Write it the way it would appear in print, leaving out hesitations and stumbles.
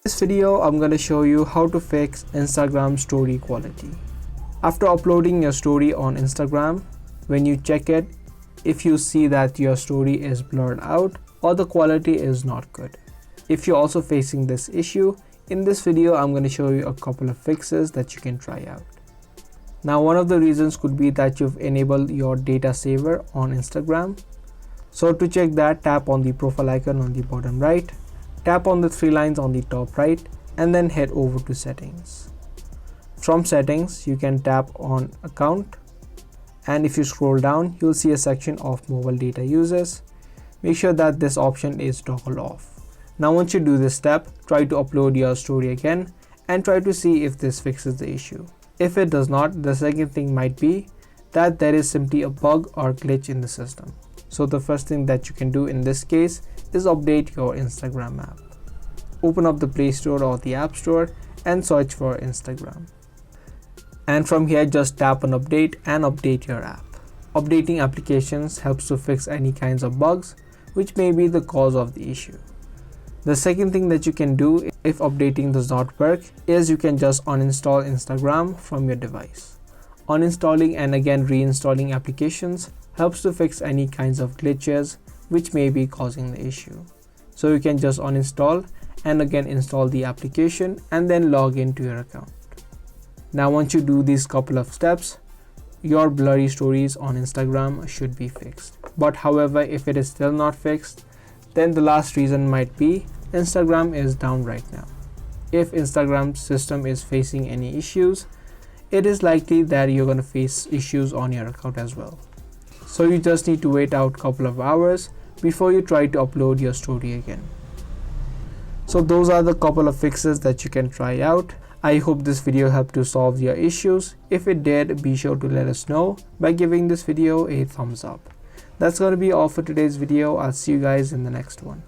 this video, I'm going to show you how to fix Instagram story quality. After uploading your story on Instagram, when you check it, if you see that your story is blurred out or the quality is not good. If you're also facing this issue, in this video, I'm going to show you a couple of fixes that you can try out. Now, one of the reasons could be that you've enabled your data saver on Instagram. So to check that, tap on the profile icon on the bottom right, tap on the three lines on the top right, and then head over to settings. From settings, you can tap on account, and if you scroll down, you'll see a section of mobile data uses. Make sure that this option is toggled off. Now once you do this step, try to upload your story again and try to see if this fixes the issue. If it does not, the second thing might be that there is simply a bug or glitch in the system. So the first thing that you can do in this case is update your Instagram app. Open up the Play Store or the App Store and search for Instagram. And from here, just tap on update and update your app. Updating applications helps to fix any kinds of bugs which may be the cause of the issue. The second thing that you can do if updating does not work is you can just uninstall Instagram from your device. Uninstalling and again reinstalling applications helps to fix any kinds of glitches which may be causing the issue. So you can just uninstall and again install the application and then log into your account. Now once you do these couple of steps, your blurry stories on Instagram should be fixed. But however, if it is still not fixed, then the last reason might be Instagram is down right now. If Instagram's system is facing any issues, it is likely that you're going to face issues on your account as well. So you just need to wait out a couple of hours before you try to upload your story again. So those are the couple of fixes that you can try out. I hope this video helped to solve your issues. If it did, be sure to let us know by giving this video a thumbs up. That's going to be all for today's video. I'll see you guys in the next one.